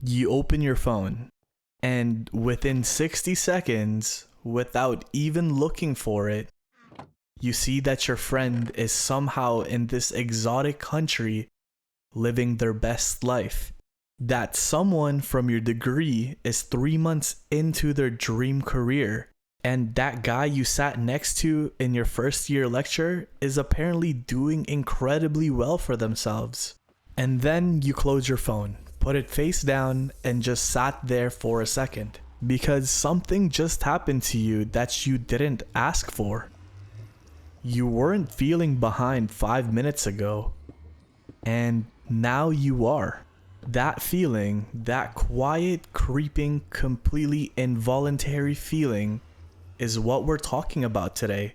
You open your phone, and within 60 seconds, without even looking for it, you see that your friend is somehow in this exotic country living their best life. That someone from your degree is 3 months into their dream career. And that guy you sat next to in your first year lecture is apparently doing incredibly well for themselves. And then you close your phone, put it face down, and just sat there for a second. Because something just happened to you that you didn't ask for. You weren't feeling behind 5 minutes ago, and now you are. That feeling, that quiet, creeping, completely involuntary feeling, is what we're talking about today.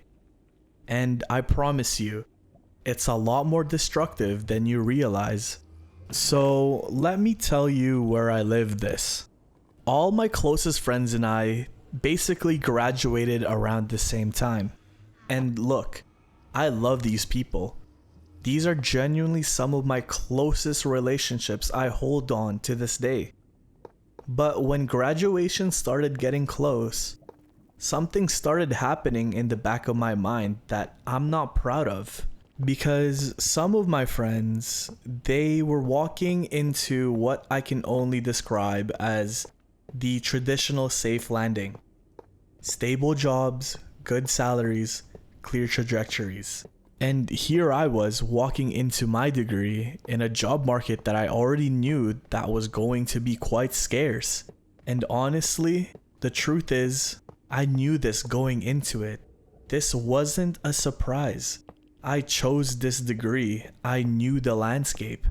And I promise you, it's a lot more destructive than you realize. So let me tell you where I live this. All my closest friends and I basically graduated around the same time. And look, I love these people. These are genuinely some of my closest relationships I hold on to this day. But when graduation started getting close, something started happening in the back of my mind that I'm not proud of. Because some of my friends, they were walking into what I can only describe as the traditional safe landing. Stable jobs, good salaries, clear trajectories. And here I was walking into my degree in a job market that I already knew that was going to be quite scarce. And honestly, the truth is, I knew this going into it. This wasn't a surprise. I chose this degree. I knew the landscape.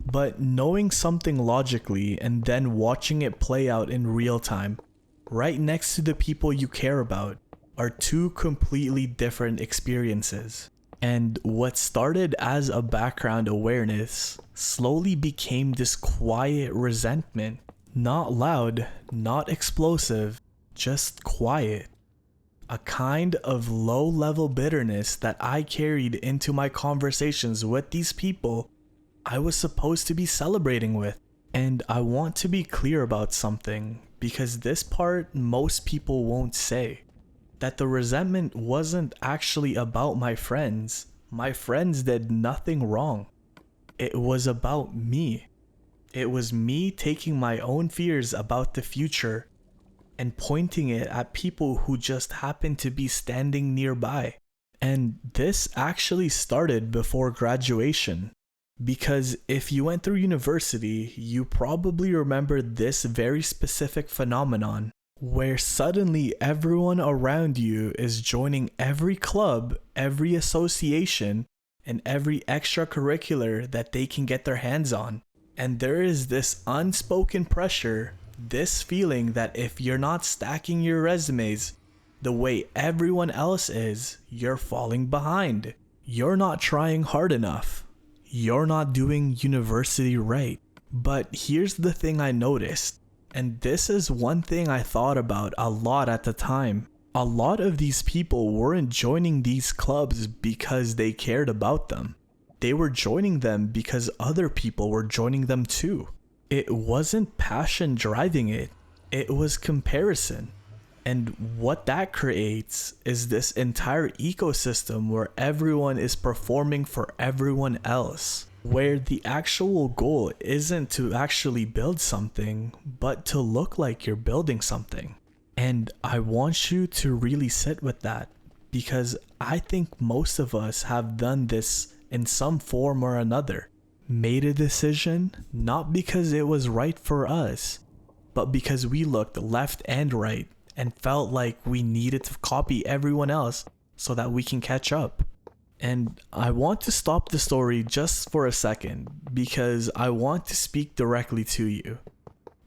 But knowing something logically and then watching it play out in real time, right next to the people you care about, are two completely different experiences. And what started as a background awareness slowly became this quiet resentment. Not loud, not explosive, just quiet. A kind of low-level bitterness that I carried into my conversations with these people I was supposed to be celebrating with. And I want to be clear about something, because this part most people won't say. That the resentment wasn't actually about my friends. My friends did nothing wrong. It was about me. It was me taking my own fears about the future and pointing it at people who just happened to be standing nearby. And this actually started before graduation. Because if you went through university, you probably remember this very specific phenomenon, where suddenly everyone around you is joining every club, every association, and every extracurricular that they can get their hands on. And there is this unspoken pressure, this feeling that if you're not stacking your resumes the way everyone else is, you're falling behind. You're not trying hard enough. You're not doing university right. But here's the thing I noticed. And this is one thing I thought about a lot at the time. A lot of these people weren't joining these clubs because they cared about them. They were joining them because other people were joining them too. It wasn't passion driving it. It was comparison. And what that creates is this entire ecosystem where everyone is performing for everyone else. Where the actual goal isn't to actually build something, but to look like you're building something. And I want you to really sit with that, because I think most of us have done this in some form or another. Made a decision, not because it was right for us, but because we looked left and right and felt like we needed to copy everyone else so that we can catch up. And I want to stop the story just for a second, because I want to speak directly to you.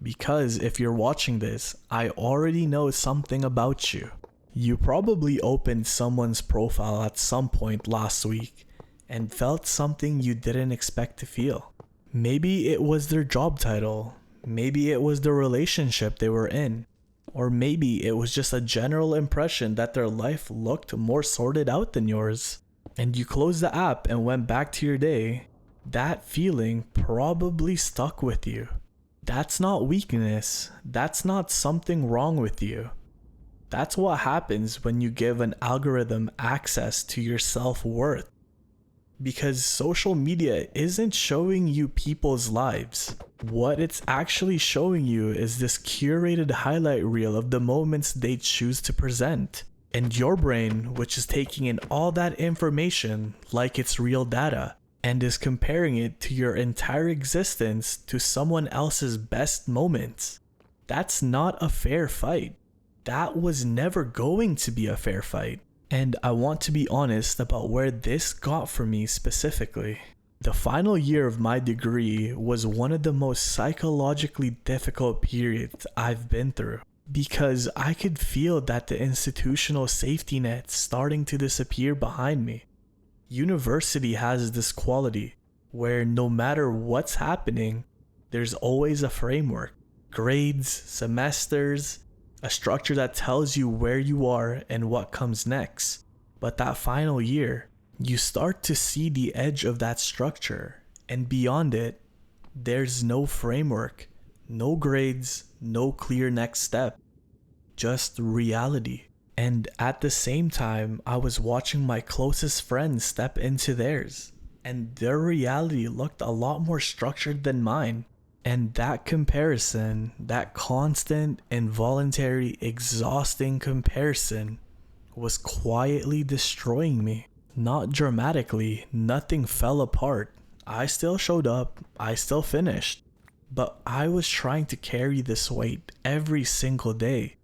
Because if you're watching this, I already know something about you. You probably opened someone's profile at some point last week and felt something you didn't expect to feel. Maybe it was their job title, maybe it was the relationship they were in, or maybe it was just a general impression that their life looked more sorted out than yours. And you closed the app and went back to your day. That feeling probably stuck with you. That's not weakness. That's not something wrong with you. That's what happens when you give an algorithm access to your self-worth. Because social media isn't showing you people's lives. What it's actually showing you is this curated highlight reel of the moments they choose to present. And your brain, which is taking in all that information like it's real data, and is comparing it to your entire existence to someone else's best moments. That's not a fair fight. That was never going to be a fair fight. And I want to be honest about where this got for me specifically. The final year of my degree was one of the most psychologically difficult periods I've been through, because I could feel that the institutional safety net starting to disappear behind me. University has this quality where no matter what's happening, there's always a framework, grades, semesters, a structure that tells you where you are and what comes next. But that final year, you start to see the edge of that structure, and beyond it, there's no framework, no grades, no clear next step, just reality. And at the same time, I was watching my closest friends step into theirs, and their reality looked a lot more structured than mine. And that comparison, that constant, involuntary, exhausting comparison, was quietly destroying me. Not dramatically, nothing fell apart. I still showed up, I still finished. But I was trying to carry this weight every single day.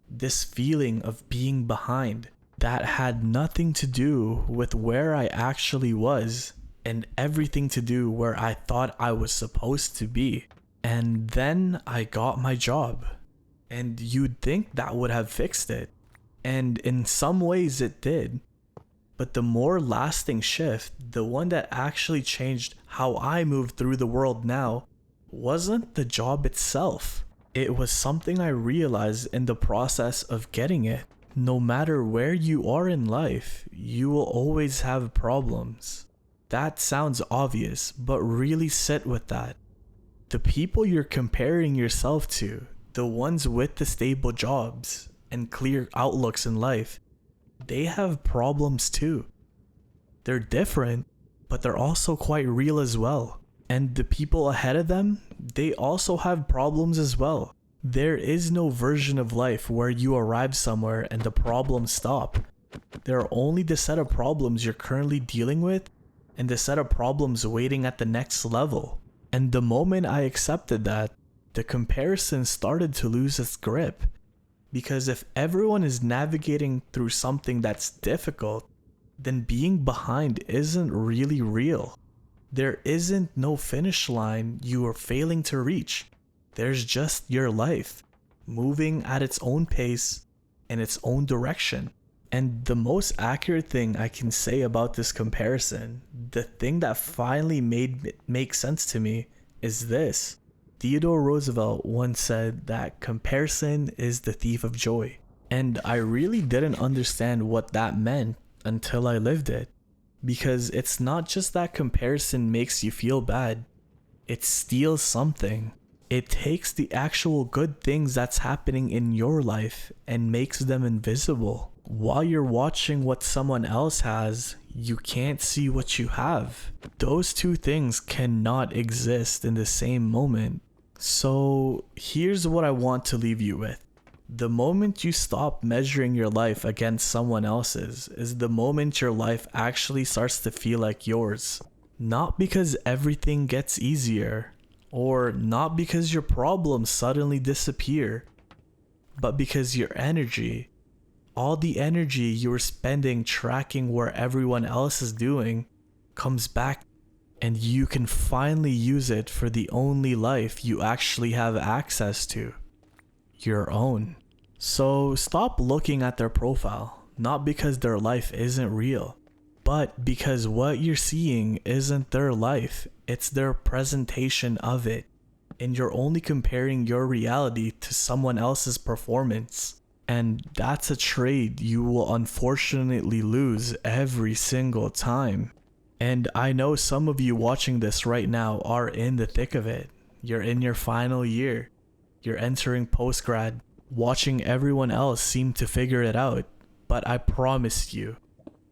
This feeling of being behind that had nothing to do with where I actually was and everything to do where I thought I was supposed to be. And then I got my job. And you'd think that would have fixed it. And in some ways it did. But the more lasting shift, the one that actually changed how I move through the world now, wasn't the job itself. It was something I realized in the process of getting it. No matter where you are in life, you will always have problems. That sounds obvious, but really sit with that. The people you're comparing yourself to, the ones with the stable jobs and clear outlooks in life, they have problems too. They're different, but they're also quite real as well. And the people ahead of them, they also have problems as well. There is no version of life where you arrive somewhere and the problems stop. There are only the set of problems you're currently dealing with and the set of problems waiting at the next level. And the moment I accepted that, the comparison started to lose its grip. Because if everyone is navigating through something that's difficult, then being behind isn't really real. There isn't no finish line you are failing to reach. There's just your life, moving at its own pace in its own direction. And the most accurate thing I can say about this comparison, the thing that finally made it make sense to me, is this. Theodore Roosevelt once said that comparison is the thief of joy. And I really didn't understand what that meant until I lived it. Because it's not just that comparison makes you feel bad. It steals something. It takes the actual good things that's happening in your life and makes them invisible. While you're watching what someone else has, you can't see what you have. Those two things cannot exist in the same moment. So here's what I want to leave you with. The moment you stop measuring your life against someone else's is the moment your life actually starts to feel like yours. Not because everything gets easier, or not because your problems suddenly disappear, but because your energy, all the energy you were spending tracking where everyone else is doing, comes back, and you can finally use it for the only life you actually have access to. Your own. So stop looking at their profile, not because their life isn't real, but because what you're seeing isn't their life, it's their presentation of it. And you're only comparing your reality to someone else's performance. And that's a trade you will unfortunately lose every single time. And I know some of you watching this right now are in the thick of it. You're in your final year. You're entering post-grad, watching everyone else seem to figure it out. But I promise you,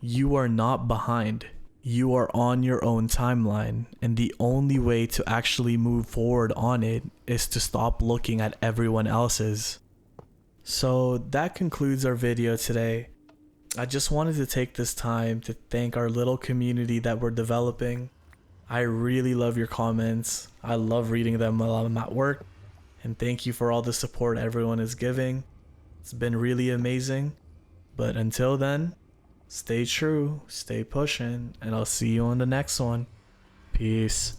you are not behind. You are on your own timeline, and the only way to actually move forward on it is to stop looking at everyone else's. So that concludes our video today. I just wanted to take this time to thank our little community that we're developing. I really love your comments. I love reading them while I'm at work. And thank you for all the support everyone is giving. It's been really amazing. But until then, stay true, stay pushing, and I'll see you on the next one. Peace.